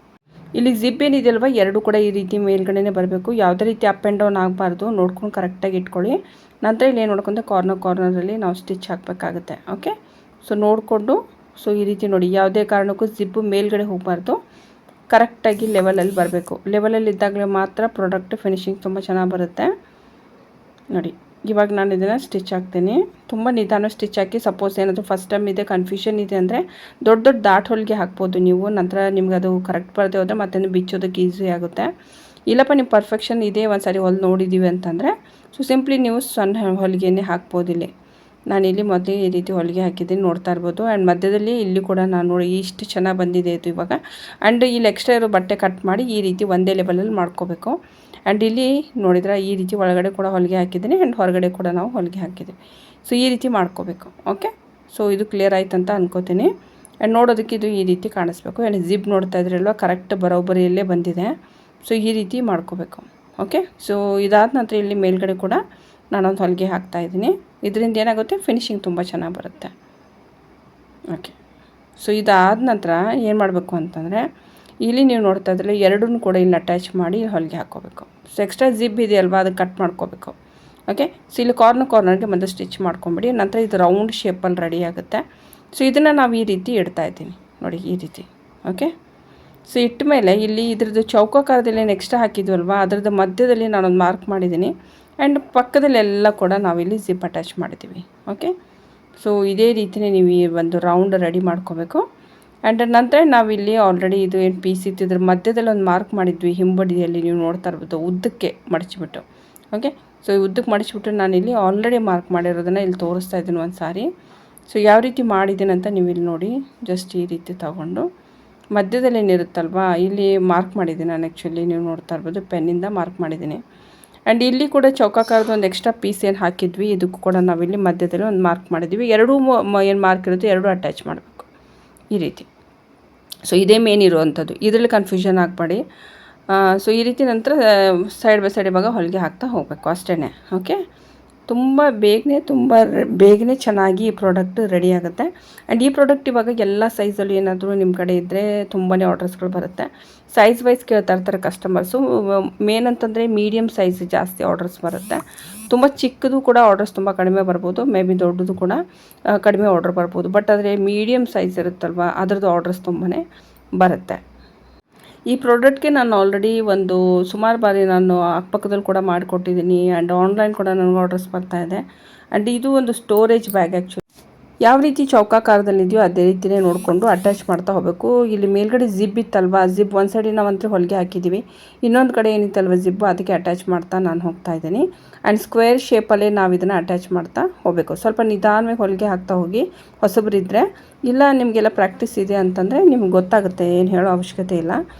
ಇಲ್ಲಿ ಜಿಪ್ ಏನಿದೆಯಲ್ವ ಎರಡು ಕೂಡ ಈ ರೀತಿ ಮೇಲ್ಗಡೆನೇ ಬರಬೇಕು. ಯಾವುದೇ ರೀತಿ ಅಪ್ ಆ್ಯಂಡ್ ಡೌನ್ ಆಗಬಾರ್ದು, ನೋಡ್ಕೊಂಡು ಕರೆಕ್ಟಾಗಿ ಇಟ್ಕೊಳ್ಳಿ. ನಂತರ ಇಲ್ಲಿ ಏನು ನೋಡ್ಕೊಂಡ್ರೆ ಕಾರ್ನರಲ್ಲಿ ನಾವು ಸ್ಟಿಚ್ ಹಾಕಬೇಕಾಗುತ್ತೆ. ಓಕೆ, ಸೊ ನೋಡಿಕೊಂಡು ಸೊ ಈ ರೀತಿ ನೋಡಿ, ಯಾವುದೇ ಕಾರಣಕ್ಕೂ ಜಿಪ್ಪು ಮೇಲ್ಗಡೆ ಹೋಗಬಾರ್ದು, ಕರೆಕ್ಟಾಗಿ ಲೆವೆಲಲ್ಲಿ ಬರಬೇಕು. ಲೆವೆಲಲ್ಲಿ ಇದ್ದಾಗಲೇ ಮಾತ್ರ ಪ್ರಾಡಕ್ಟ್ ಫಿನಿಶಿಂಗ್ ತುಂಬ ಚೆನ್ನಾಗಿ ಬರುತ್ತೆ. ನೋಡಿ ಇವಾಗ ನಾನು ಇದನ್ನು ಸ್ಟಿಚ್ ಹಾಕ್ತೀನಿ. ತುಂಬ ನಿಧಾನ ಸ್ಟಿಚ್ ಹಾಕಿ. ಸಪೋಸ್ ಏನಾದರೂ ಫಸ್ಟ್ ಟೈಮ್ ಇದೆ, ಕನ್ಫ್ಯೂಷನ್ ಇದೆ ಅಂದರೆ ದೊಡ್ಡ ದಾಟ್ ಹೊಲಿಗೆ ಹಾಕ್ಬೋದು ನೀವು. ನಂತರ ನಿಮ್ಗೆ ಅದು ಕರೆಕ್ಟ್ ಬರದೆ ಹೋದರೆ ಮತ್ತೆ ಬಿಚ್ಚೋದಕ್ಕೆ ಈಸಿ ಆಗುತ್ತೆ. ಇಲ್ಲಪ್ಪ ನೀವು ಪರ್ಫೆಕ್ಷನ್ ಇದೆ, ಒಂದು ಸಾರಿ ಹೊಲಿದು ನೋಡಿದ್ದೀವಿ ಅಂತಂದರೆ ಸೊ ಸಿಂಪ್ಲಿ ನೀವು ಸಣ್ಣ ಹೊಲಿಗೆಯೇ ಹಾಕ್ಬೋದು. ಇಲ್ಲಿ ನಾನಿಲ್ಲಿ ಮೊದಲೇ ಈ ರೀತಿ ಹೊಲಿಗೆ ಹಾಕಿದ್ದೀನಿ, ನೋಡ್ತಾ ಇರ್ಬೋದು. ಆ್ಯಂಡ್ ಮಧ್ಯದಲ್ಲಿ ಇಲ್ಲಿ ಕೂಡ ನಾನು ನೋಡಿ ಇಷ್ಟು ಚೆನ್ನಾಗಿ ಬಂದಿದೆ ಇದು ಇವಾಗ. ಆ್ಯಂಡ್ ಇಲ್ಲಿ ಎಕ್ಸ್ಟ್ರಾ ಇರೋ ಬಟ್ಟೆ ಕಟ್ ಮಾಡಿ ಈ ರೀತಿ ಒಂದೇ ಲೆವೆಲಲ್ಲಿ ಮಾಡ್ಕೋಬೇಕು. ಆ್ಯಂಡ್ ಇಲ್ಲಿ ನೋಡಿದ್ರೆ ಈ ರೀತಿ ಒಳಗಡೆ ಕೂಡ ಹೊಲಿಗೆ ಹಾಕಿದ್ದೀನಿ ಆ್ಯಂಡ್ ಹೊರಗಡೆ ಕೂಡ ನಾವು ಹೊಲಿಗೆ ಹಾಕಿದ್ದೀವಿ. ಸೊ ಈ ರೀತಿ ಮಾಡ್ಕೋಬೇಕು. ಓಕೆ, ಸೊ ಇದು ಕ್ಲಿಯರ್ ಆಯ್ತು ಅಂತ ಅನ್ಕೋತೀನಿ. ಆ್ಯಂಡ್ ನೋಡೋದಕ್ಕೆ ಇದು ಈ ರೀತಿ ಕಾಣಿಸ್ಬೇಕು. ಆ್ಯಂಡ್ ಜಿಪ್ ನೋಡ್ತಾ ಇದ್ರಲ್ವ ಕರೆಕ್ಟ್ ಬರೋಬ್ಬರಿಯಲ್ಲೇ ಬಂದಿದೆ. ಸೊ ಈ ರೀತಿ ಮಾಡ್ಕೋಬೇಕು. ಓಕೆ, ಸೊ ಇದಾದ ನಂತರ ಇಲ್ಲಿ ಮೇಲ್ಗಡೆ ಕೂಡ ನಾನೊಂದು ಹೊಲಿಗೆ ಹಾಕ್ತಾಯಿದ್ದೀನಿ. ಇದರಿಂದ ಏನಾಗುತ್ತೆ, ಫಿನಿಶಿಂಗ್ ತುಂಬ ಚೆನ್ನಾಗಿ ಬರುತ್ತೆ. ಓಕೆ, ಸೊ ಇದಾದ ನಂತರ ಏನು ಮಾಡಬೇಕು ಅಂತಂದರೆ ಇಲ್ಲಿ ನೀವು ನೋಡ್ತಾ ಇದ್ರಲ್ಲಿ ಎರಡನ್ನೂ ಕೂಡ ಇಲ್ಲಿ ಅಟ್ಯಾಚ್ ಮಾಡಿ ಹೊಲಿಗೆ ಹಾಕ್ಕೋಬೇಕು. ಸೊ ಎಕ್ಸ್ಟ್ರಾ ಜಿಪ್ ಇದೆಯಲ್ವ ಅದನ್ನು ಕಟ್ ಮಾಡ್ಕೋಬೇಕು. ಓಕೆ, ಸೊ ಇಲ್ಲಿ ಕಾರ್ನರ್ಗೆ ಮತ್ತೆ ಸ್ಟಿಚ್ ಮಾಡ್ಕೊಂಬಿಡಿ. ನಂತರ ಇದು ರೌಂಡ್ ಶೇಪಲ್ಲಿ ರೆಡಿ ಆಗುತ್ತೆ. ಸೊ ಇದನ್ನು ನಾವು ಈ ರೀತಿ ಇಡ್ತಾಯಿದ್ದೀನಿ ನೋಡಿ, ಈ ರೀತಿ. ಓಕೆ, ಸೊ ಇಟ್ಟ ಮೇಲೆ ಇಲ್ಲಿ ಇದ್ರದ್ದು ಚೌಕಾಕಾರದಲ್ಲಿ ಏನು ಎಕ್ಸ್ಟ್ರಾ ಹಾಕಿದ್ವಲ್ವ ಅದರದ್ದು ಮಧ್ಯದಲ್ಲಿ ನಾನೊಂದು ಮಾರ್ಕ್ ಮಾಡಿದ್ದೀನಿ. ಆ್ಯಂಡ್ ಪಕ್ಕದಲ್ಲೆಲ್ಲ ಕೂಡ ನಾವಿಲ್ಲಿ ಜಿಪ್ ಅಟ್ಯಾಚ್ ಮಾಡಿದ್ದೀವಿ. ಓಕೆ, ಸೊ ಇದೇ ರೀತಿಯೇ ನೀವು ಈ ಒಂದು ರೌಂಡ್ ರೆಡಿ ಮಾಡ್ಕೋಬೇಕು. ಆ್ಯಂಡ್ ನಂತರ ನಾವಿಲ್ಲಿ ಆಲ್ರೆಡಿ ಇದು ಏನು ಪೀಸ್ ಇತ್ತು ಇದ್ರ ಮಧ್ಯದಲ್ಲಿ ಒಂದು ಮಾರ್ಕ್ ಮಾಡಿದ್ವಿ ಹಿಂಬಡಿಯಲ್ಲಿ, ನೀವು ನೋಡ್ತಾ ಇರ್ಬೋದು ಉದ್ದಕ್ಕೆ ಮಡಚಿಬಿಟ್ಟು. ಓಕೆ, ಸೊ ಈ ಉದ್ದಕ್ಕೆ ಮಡಚಿಬಿಟ್ಟು ನಾನಿಲ್ಲಿ ಆಲ್ರೆಡಿ ಮಾರ್ಕ್ ಮಾಡಿರೋದನ್ನು ಇಲ್ಲಿ ತೋರಿಸ್ತಾ ಇದ್ದೀನಿ ಒಂದು ಸಾರಿ. ಸೊ ಯಾವ ರೀತಿ ಮಾಡಿದ್ದೀನಿ ಅಂತ ನೀವು ಇಲ್ಲಿ ನೋಡಿ, ಜಸ್ಟ್ ಈ ರೀತಿ ತಗೊಂಡು ಮಧ್ಯದಲ್ಲಿ ಏನಿರುತ್ತಲ್ವ ಇಲ್ಲಿ ಮಾರ್ಕ್ ಮಾಡಿದ್ದೀನಿ ನಾನು. ಆ್ಯಕ್ಚುಲಿ ನೀವು ನೋಡ್ತಾ ಇರ್ಬೋದು ಪೆನ್ನಿಂದ ಮಾರ್ಕ್ ಮಾಡಿದ್ದೀನಿ. ಆ್ಯಂಡ್ ಇಲ್ಲಿ ಕೂಡ ಚೌಕಾಕಾರದ ಒಂದು ಎಕ್ಸ್ಟ್ರಾ ಪೀಸ್ ಏನು ಹಾಕಿದ್ವಿ ಇದಕ್ಕೂ ಕೂಡ ನಾವಿಲ್ಲಿ ಮಧ್ಯದಲ್ಲಿ ಒಂದು ಮಾರ್ಕ್ ಮಾಡಿದ್ವಿ. ಎರಡೂ ಏನು ಮಾರ್ಕ್ ಇರುತ್ತೆ ಎರಡೂ ಅಟ್ಯಾಚ್ ಮಾಡಬೇಕು ಈ ರೀತಿ. ಸೊ ಇದೇ ಮೇನ್ ಇರುವಂಥದ್ದು, ಇದರಲ್ಲಿ ಕನ್ಫ್ಯೂಷನ್ ಆಗಬೇಡಿ. ಸೊ ಈ ರೀತಿ ನಂತರ ಸೈಡ್ ಬೈ ಸೈಡ್ ಇವಾಗ ಹೊಲಿಗೆ ಹಾಕ್ತಾ ಹೋಗಬೇಕು ಅಷ್ಟೇ. ಓಕೆ, ತುಂಬ ಬೇಗನೆ ಚೆನ್ನಾಗಿ ಈ ಪ್ರಾಡಕ್ಟ್ ರೆಡಿ ಆಗುತ್ತೆ. ಆ್ಯಂಡ್ ಈ ಪ್ರಾಡಕ್ಟ್ ಇವಾಗ ಎಲ್ಲ ಸೈಜಲ್ಲಿ ಏನಾದರೂ ನಿಮ್ಮ ಕಡೆ ಇದ್ದರೆ ತುಂಬಾ ಆರ್ಡರ್ಸ್ಗಳು ಬರುತ್ತೆ. ಸೈಜ್ ವೈಸ್ ಕೇಳ್ತಾ ಇರ್ತಾರೆ ಕಸ್ಟಮರ್ಸು. ಮೇನ್ ಅಂತಂದರೆ ಮೀಡಿಯಮ್ ಸೈಜ್ ಜಾಸ್ತಿ ಆರ್ಡರ್ಸ್ ಬರುತ್ತೆ. ತುಂಬ ಚಿಕ್ಕದು ಕೂಡ ಆರ್ಡರ್ಸ್ ತುಂಬ ಕಡಿಮೆ ಬರ್ಬೋದು, ಮೇ ಬಿ ದೊಡ್ಡದು ಕೂಡ ಕಡಿಮೆ ಆರ್ಡರ್ ಬರ್ಬೋದು. ಬಟ್ ಆದರೆ ಮೀಡಿಯಮ್ ಸೈಜ್ ಇರುತ್ತಲ್ವ ಅದರದ್ದು ಆರ್ಡರ್ಸ್ ತುಂಬಾ ಬರುತ್ತೆ. ಈ ಪ್ರಾಡಕ್ಟ್ಗೆ ನಾನು ಆಲ್ರೆಡಿ ಒಂದು ಸುಮಾರು ಬಾರಿ ನಾನು ಅಕ್ಕಪಕ್ಕದಲ್ಲಿ ಕೂಡ ಮಾಡಿಕೊಟ್ಟಿದ್ದೀನಿ. ಆ್ಯಂಡ್ ಆನ್ಲೈನ್ ಕೂಡ ನನಗೆ ಆರ್ಡರ್ಸ್ ಬರ್ತಾಯಿದೆ. ಆ್ಯಂಡ್ ಇದು ಒಂದು ಸ್ಟೋರೇಜ್ ಬ್ಯಾಗ್. ಆ್ಯಕ್ಚುಲಿ ಯಾವ ರೀತಿ ಚೌಕಾಕಾರದಲ್ಲಿದೆಯೋ ಅದೇ ರೀತಿಯೇ ನೋಡಿಕೊಂಡು ಅಟ್ಯಾಚ್ ಮಾಡ್ತಾ ಹೋಗಬೇಕು. ಇಲ್ಲಿ ಮೇಲ್ಗಡೆ ಜಿಬ್ ಇತ್ತಲ್ವ, ಜಿಬ್ ಒಂದು ಸೈಡಿಗೆ ನಾವಂತೂ ಹೊಲಿಗೆ ಹಾಕಿದ್ದೀವಿ, ಇನ್ನೊಂದು ಕಡೆ ಏನಿತ್ತಲ್ವ ಜಿಬ್ಬು ಅದಕ್ಕೆ ಅಟ್ಯಾಚ್ ಮಾಡ್ತಾ ನಾನು ಹೋಗ್ತಾ ಇದ್ದೀನಿ. ಆ್ಯಂಡ್ ಸ್ಕ್ವೇರ್ ಶೇಪಲ್ಲೇ ನಾವು ಇದನ್ನು ಅಟ್ಯಾಚ್ ಮಾಡ್ತಾ ಹೋಗಬೇಕು. ಸ್ವಲ್ಪ ನಿಧಾನವಾಗಿ ಹೊಲಿಗೆ ಹಾಕ್ತಾ ಹೋಗಿ. ಹೊಸಬರಿದ್ದರೆ ಇಲ್ಲ ನಿಮಗೆಲ್ಲ ಪ್ರಾಕ್ಟೀಸ್ ಇದೆ ಅಂತಂದರೆ ನಿಮ್ಗೆ ಗೊತ್ತಾಗುತ್ತೆ, ಏನು ಹೇಳೋ ಅವಶ್ಯಕತೆ ಇಲ್ಲ.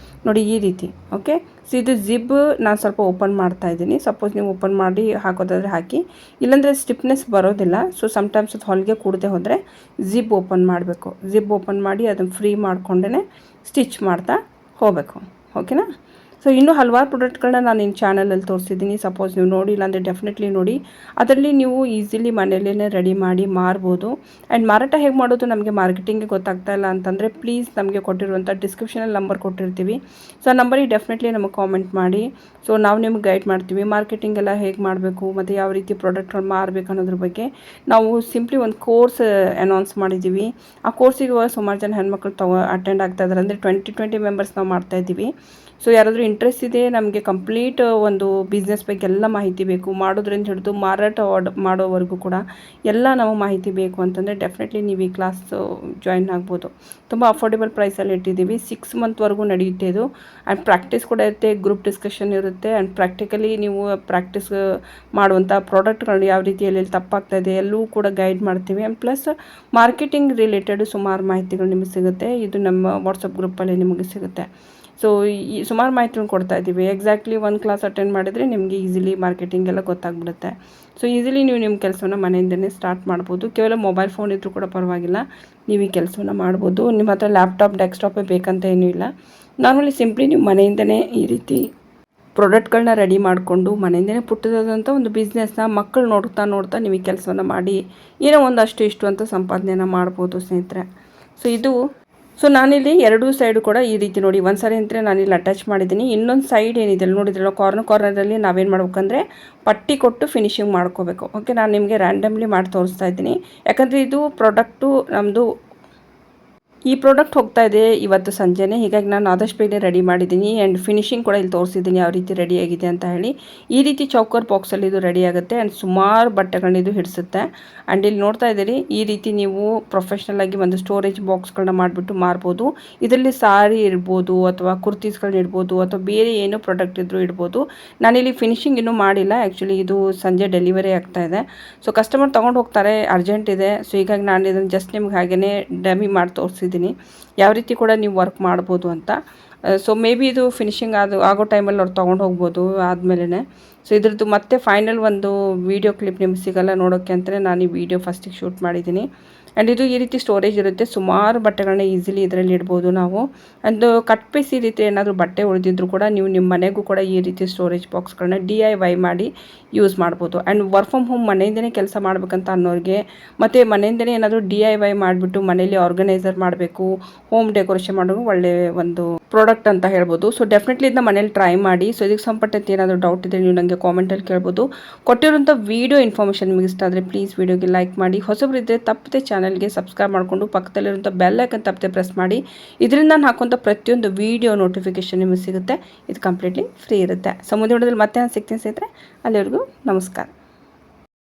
ನೋಡಿ ಈ ರೀತಿ. ಓಕೆ, ಸೊ ಇದು ಜಿಬ್ ನಾನು ಸ್ವಲ್ಪ ಓಪನ್ ಮಾಡ್ತಾ ಇದ್ದೀನಿ. ಸಪೋಸ್ ನೀವು ಓಪನ್ ಮಾಡಿ ಹಾಕೋದಾದರೆ ಹಾಕಿ, ಇಲ್ಲಾಂದರೆ ಸ್ಟಿಫ್ನೆಸ್ ಬರೋದಿಲ್ಲ. ಸೊ ಸಮ್ಟೈಮ್ಸ್ ಅದು ಹೊಲಿಗೆ ಕೂಡದೆ ಹೋದರೆ ಜಿಬ್ ಓಪನ್ ಮಾಡಬೇಕು. ಜಿಬ್ ಓಪನ್ ಮಾಡಿ ಅದನ್ನು ಫ್ರೀ ಮಾಡಿಕೊಂಡೇ ಸ್ಟಿಚ್ ಮಾಡ್ತಾ ಹೋಗಬೇಕು. ಓಕೆನಾ? ಸೊ ಇನ್ನೂ ಹಲವಾರು ಪ್ರಾಡಕ್ಟ್ಗಳನ್ನ ನಾನು ನಿಮ್ಮ ಚಾನಲಲ್ಲಿ ತೋರಿಸಿದ್ದೀನಿ. ಸಪೋಸ್ ನೀವು ನೋಡಿಲ್ಲ ಅಂದರೆ ಡೆಫಿನೆಟ್ಲಿ ನೋಡಿ. ಅದರಲ್ಲಿ ನೀವು ಈಸಿಲಿ ಮನೆಯಲ್ಲೇ ರೆಡಿ ಮಾಡಿ ಮಾರ್ಬೋದು. ಆ್ಯಂಡ್ ಮಾರಾಟ ಹೇಗೆ ಮಾಡೋದು ನಮಗೆ ಮಾರ್ಕೆಟಿಂಗ್ಗೆ ಗೊತ್ತಾಗ್ತಾ ಇಲ್ಲ ಅಂತಂದರೆ ಪ್ಲೀಸ್ ನಮಗೆ ಕೊಟ್ಟಿರುವಂಥ ಡಿಸ್ಕ್ರಿಪ್ಷನಲ್ಲಿ ನಂಬರ್ ಕೊಟ್ಟಿರ್ತೀವಿ. ಸೊ ಆ ನಂಬರಿಗೆ ಡೆಫಿನೆಟ್ಲಿ ನಮಗೆ ಕಾಮೆಂಟ್ ಮಾಡಿ. ಸೊ ನಾವು ನಿಮ್ಗೆ ಗೈಡ್ ಮಾಡ್ತೀವಿ ಮಾರ್ಕೆಟಿಂಗ್ ಎಲ್ಲ ಹೇಗೆ ಮಾಡಬೇಕು ಮತ್ತು ಯಾವ ರೀತಿ ಪ್ರಾಡಕ್ಟ್ಗಳು ಮಾರಬೇಕು ಅನ್ನೋದ್ರ ಬಗ್ಗೆ. ನಾವು ಸಿಂಪ್ಲಿ ಒಂದು ಕೋರ್ಸ್ ಅನೌನ್ಸ್ ಮಾಡಿದ್ದೀವಿ. ಆ ಕೋರ್ಸಿಗೆ ಸುಮಾರು ಜನ ಹೆಣ್ಮಕ್ಳು ಅಟೆಂಡ್ ಆಗ್ತಾ ಇದ್ದಾರೆ. ಅಂದರೆ 20 ಮೆಂಬರ್ಸ್ ನಾವು ಮಾಡ್ತಾಯಿದ್ದೀವಿ. ಸೊ ಯಾರಾದರೂ ಇಂಟ್ರೆಸ್ಟ್ ಇದೆ, ನಮಗೆ ಕಂಪ್ಲೀಟ್ ಒಂದು ಬಿಸ್ನೆಸ್ ಬಗ್ಗೆ ಎಲ್ಲ ಮಾಹಿತಿ ಬೇಕು, ಮಾಡೋದ್ರಿಂದ ಹಿಡಿದು ಮಾರಾಟ ಮಾಡೋವರೆಗೂ ಕೂಡ ಎಲ್ಲ ನಾವು ಮಾಹಿತಿ ಬೇಕು ಅಂತಂದರೆ ಡೆಫಿನೆಟ್ಲಿ ನೀವು ಈ ಕ್ಲಾಸ್ ಜಾಯಿನ್ ಆಗ್ಬೋದು. ತುಂಬ ಅಫೋರ್ಡೆಬಲ್ ಪ್ರೈಸಲ್ಲಿ ಇಟ್ಟಿದ್ದೀವಿ. 6 ಮಂತ್ವರೆಗೂ ನಡೆಯುತ್ತೆ ಇದು. ಆ್ಯಂಡ್ ಪ್ರಾಕ್ಟೀಸ್ ಕೂಡ ಇರುತ್ತೆ, ಗ್ರೂಪ್ ಡಿಸ್ಕಷನ್ ಇರುತ್ತೆ. ಆ್ಯಂಡ್ ಪ್ರಾಕ್ಟಿಕಲಿ ನೀವು ಪ್ರಾಕ್ಟೀಸ್ ಮಾಡುವಂಥ ಪ್ರಾಡಕ್ಟ್ಗಳು ಯಾವ ರೀತಿಯಲ್ಲಿ ತಪ್ಪಾಗ್ತಾಯಿದೆ ಎಲ್ಲವೂ ಕೂಡ ಗೈಡ್ ಮಾಡ್ತೀವಿ. ಆ್ಯಂಡ್ ಪ್ಲಸ್ ಮಾರ್ಕೆಟಿಂಗ್ ರಿಲೇಟೆಡ್ ಸುಮಾರು ಮಾಹಿತಿಗಳು ನಿಮಗೆ ಸಿಗುತ್ತೆ. ಇದು ನಮ್ಮ ವಾಟ್ಸಪ್ ಗ್ರೂಪಲ್ಲಿ ನಿಮಗೆ ಸಿಗುತ್ತೆ. ಸೊ ಈ ಸುಮಾರು ಮಾಹಿತಿಯನ್ನು ಕೊಡ್ತಾ ಇದ್ದೀವಿ. ಎಕ್ಸಾಕ್ಟ್ಲಿ ಒಂದು ಕ್ಲಾಸ್ ಅಟೆಂಡ್ ಮಾಡಿದರೆ ನಿಮಗೆ ಈಸಿಲಿ ಮಾರ್ಕೆಟಿಂಗ್ ಎಲ್ಲ ಗೊತ್ತಾಗ್ಬಿಡುತ್ತೆ. ಸೊ ಈಸಿಲಿ ನೀವು ನಿಮ್ಮ ಕೆಲಸವನ್ನು ಮನೆಯಿಂದಲೇ ಸ್ಟಾರ್ಟ್ ಮಾಡ್ಬೋದು. ಕೇವಲ ಮೊಬೈಲ್ ಫೋನ್ ಇದ್ದರೂ ಕೂಡ ಪರವಾಗಿಲ್ಲ, ನೀವು ಈ ಕೆಲಸವನ್ನು ಮಾಡ್ಬೋದು. ನಿಮ್ಮ ಹತ್ರ ಲ್ಯಾಪ್ಟಾಪ್ ಡೆಸ್ಕ್ಟಾಪೇ ಬೇಕಂತ ಏನೂ ಇಲ್ಲ. ನಾರ್ಮಲಿ ಸಿಂಪ್ಲಿ ನೀವು ಮನೆಯಿಂದಲೇ ಈ ರೀತಿ ಪ್ರಾಡಕ್ಟ್ಗಳನ್ನ ರೆಡಿ ಮಾಡಿಕೊಂಡು ಮನೆಯಿಂದಲೇ ಪುಟ್ಟದಾದಂಥ ಒಂದು ಬಿಸ್ನೆಸ್ನ ಮಕ್ಕಳು ನೋಡ್ತಾ ನೀವು ಈ ಕೆಲಸವನ್ನು ಮಾಡಿ ಏನೋ ಒಂದು ಇಷ್ಟು ಅಂತ ಸಂಪಾದನೆಯನ್ನು ಮಾಡ್ಬೋದು ಸ್ನೇಹಿತರೆ. ಸೊ ನಾನಿಲ್ಲಿ ಎರಡೂ ಸೈಡು ಕೂಡ ಈ ರೀತಿ ನೋಡಿ, ಒಂದು ಸಾರಿ ಅಂದರೆ ನಾನಿಲ್ಲಿ ಅಟ್ಯಾಚ್ ಮಾಡಿದ್ದೀನಿ. ಇನ್ನೊಂದು ಸೈಡ್ ಏನಿದೆ ನೋಡಿದ್ರಲ್ಲ ಕಾರ್ನರಲ್ಲಿ ನಾವೇನು ಮಾಡ್ಬೇಕಂದ್ರೆ ಪಟ್ಟಿ ಕೊಟ್ಟು ಫಿನಿಶಿಂಗ್ ಮಾಡ್ಕೋಬೇಕು. ಓಕೆ, ನಾನು ನಿಮಗೆ ರ್ಯಾಂಡಮ್ಲಿ ಮಾಡಿ ತೋರಿಸ್ತಾ ಇದ್ದೀನಿ. ಯಾಕಂದರೆ ಇದು ಪ್ರಾಡಕ್ಟು ನಮ್ಮದು ಈ ಪ್ರಾಡಕ್ಟ್ ಹೋಗ್ತಾ ಇದೆ ಇವತ್ತು ಸಂಜೆನೇ, ಹೀಗಾಗಿ ನಾನು ಆದಷ್ಟು ಬೇಗ ರೆಡಿ ಮಾಡಿದ್ದೀನಿ. ಆ್ಯಂಡ್ ಫಿನಿಶಿಂಗ್ ಕೂಡ ಇಲ್ಲಿ ತೋರಿಸಿದ್ದೀನಿ ಯಾವ ರೀತಿ ರೆಡಿಯಾಗಿದೆ ಅಂತ ಹೇಳಿ. ಈ ರೀತಿ ಚೌಕರ್ ಬಾಕ್ಸಲ್ಲಿ ಇದು ರೆಡಿ ಆಗುತ್ತೆ. ಆ್ಯಂಡ್ ಸುಮಾರು ಬಟ್ಟೆಗಳನ್ನ ಇದು ಹಿಡಿಸುತ್ತೆ. ಆ್ಯಂಡ್ ಇಲ್ಲಿ ನೋಡ್ತಾ ಇದ್ದೀರಿ, ಈ ರೀತಿ ನೀವು ಪ್ರೊಫೆಷ್ನಲಾಗಿ ಒಂದು ಸ್ಟೋರೇಜ್ ಬಾಕ್ಸ್ಗಳನ್ನ ಮಾಡಿಬಿಟ್ಟು ಮಾರ್ಬೋದು. ಇದರಲ್ಲಿ ಸಾರಿ ಇರ್ಬೋದು ಅಥವಾ ಕುರ್ತೀಸ್ಗಳನ್ನ ಇಡ್ಬೋದು ಅಥವಾ ಬೇರೆ ಏನೋ ಪ್ರಾಡಕ್ಟ್ ಇದ್ದರೂ ಇಡ್ಬೋದು. ನಾನಿಲ್ಲಿ ಫಿನಿಶಿಂಗ್ ಇನ್ನೂ ಮಾಡಿಲ್ಲ. ಆ್ಯಕ್ಚುಲಿ ಇದು ಸಂಜೆ ಡೆಲಿವರಿ ಆಗ್ತಾ ಇದೆ. ಸೊ ಕಸ್ಟಮರ್ ತೊಗೊಂಡು ಹೋಗ್ತಾರೆ, ಅರ್ಜೆಂಟ್ ಇದೆ. ಸೊ ಹೀಗಾಗಿ ನಾನು ಇದನ್ನು ಜಸ್ಟ್ ನಿಮ್ಗೆ ಹಾಗೆಯೇ ಡಮಿ ಮಾಡಿ ತೋರಿಸಿದ್ದೀನಿ ಯಾವ ರೀತಿ ಕೂಡ ನೀವು ವರ್ಕ್ ಮಾಡ್ಬೋದು ಅಂತ. ಸೊ ಮೇ ಬಿ ಇದು ಫಿನಿಶಿಂಗ್ ಆಗೋ ಟೈಮಲ್ಲಿ ಅವ್ರು ತೊಗೊಂಡು ಹೋಗ್ಬೋದು ಆದಮೇಲೆ. ಸೊ ಇದ್ರದ್ದು ಮತ್ತೆ ಫೈನಲ್ ಒಂದು ವೀಡಿಯೋ ಕ್ಲಿಪ್ ನಿಮ್ಗೆ ಸಿಗೋಲ್ಲ ನೋಡೋಕ್ಕೆ ಅಂತಲೇ ನಾನು ಈ ವಿಡಿಯೋ ಫಸ್ಟಿಗೆ ಶೂಟ್ ಮಾಡಿದ್ದೀನಿ. ಆ್ಯಂಡ್ ಇದು ಈ ರೀತಿ ಸ್ಟೋರೇಜ್ ಇರುತ್ತೆ, ಸುಮಾರು ಬಟ್ಟೆಗಳನ್ನ ಈಸಿಲಿ ಇದರಲ್ಲಿ ಇಡ್ಬೋದು ನಾವು. ಅಂದು ಕಟ್ ಪೀಸ್ ಈ ರೀತಿ ಏನಾದರೂ ಬಟ್ಟೆ ಉಳಿದಿದ್ರು ಕೂಡ ನೀವು ನಿಮ್ಮ ಮನೆಗೂ ಕೂಡ ಈ ರೀತಿ ಸ್ಟೋರೇಜ್ ಬಾಕ್ಸ್ಗಳನ್ನ DIY ಮಾಡಿ ಯೂಸ್ ಮಾಡ್ಬೋದು. ಆ್ಯಂಡ್ ವರ್ಕ್ ಫ್ರಮ್ ಹೋಮ್ ಮನೆಯಿಂದನೇ ಕೆಲಸ ಮಾಡಬೇಕಂತ ಅನ್ನೋರಿಗೆ, ಮತ್ತು ಮನೆಯಿಂದನೇ ಏನಾದರೂ DIY ಮಾಡಿಬಿಟ್ಟು ಮನೇಲಿ ಆರ್ಗನೈಸರ್ ಮಾಡಬೇಕು, ಹೋಮ್ ಡೆಕೋರೇಷನ್ ಮಾಡೋದು ಒಳ್ಳೆಯ ಒಂದು ಪ್ರಾಡಕ್ಟ್ ಅಂತ ಹೇಳ್ಬೋದು. ಸೊ ಡೆಫಿನೆಟ್ಲಿ ಇದನ್ನ ಮನೇಲಿ ಟ್ರೈ ಮಾಡಿ. ಸೊ ಇದಕ್ಕೆ ಸಂಬಂಧಪಟ್ಟಂತೆ ಏನಾದರೂ ಡೌಟ್ ಇದ್ದರೆ ನೀವು ನನಗೆ ಕಾಮೆಂಟಲ್ಲಿ ಕೇಳ್ಬೋದು. ಕೊಟ್ಟಿರೋಂಥ ವೀಡಿಯೋ ಇನ್ಫಾರ್ಮೇಷನ್ ನಿಮಗೆ ಇಷ್ಟ ಆದರೆ ಪ್ಲೀಸ್ ವೀಡಿಯೋಗೆ ಲೈಕ್ ಮಾಡಿ. ಹೊಸಬರಿದ್ದರೆ ತಪ್ಪದೆ ಚಾನಲ್ಗೆ ಸಬ್ಸ್ಕ್ರೈಬ್ ಮಾಡಿಕೊಂಡು ಪಕ್ಕದಲ್ಲಿರುವಂಥ ಬೆಲ್ ಐಕನ್ ತಪ್ಪದೆ ಪ್ರೆಸ್ ಮಾಡಿ. ಇದರಿಂದ ನಾನು ಹಾಕುವಂಥ ಪ್ರತಿಯೊಂದು ವೀಡಿಯೋ ನೋಟಿಫಿಕೇಷನ್ ನಿಮಗೆ ಸಿಗುತ್ತೆ. ಇದು ಕಂಪ್ಲೀಟ್ಲಿ ಫ್ರೀ ಇರುತ್ತೆ. ಸೊ ಮುಂದಿನ ವಿಡಿಯೋದಲ್ಲಿ ಮತ್ತೆ ನಾನು ಸಿಗ್ತೀನಿ ಸ್ನೇಹಿತರೆ. ಅಲ್ಲಿವರೆಗೂ ನಮಸ್ಕಾರ.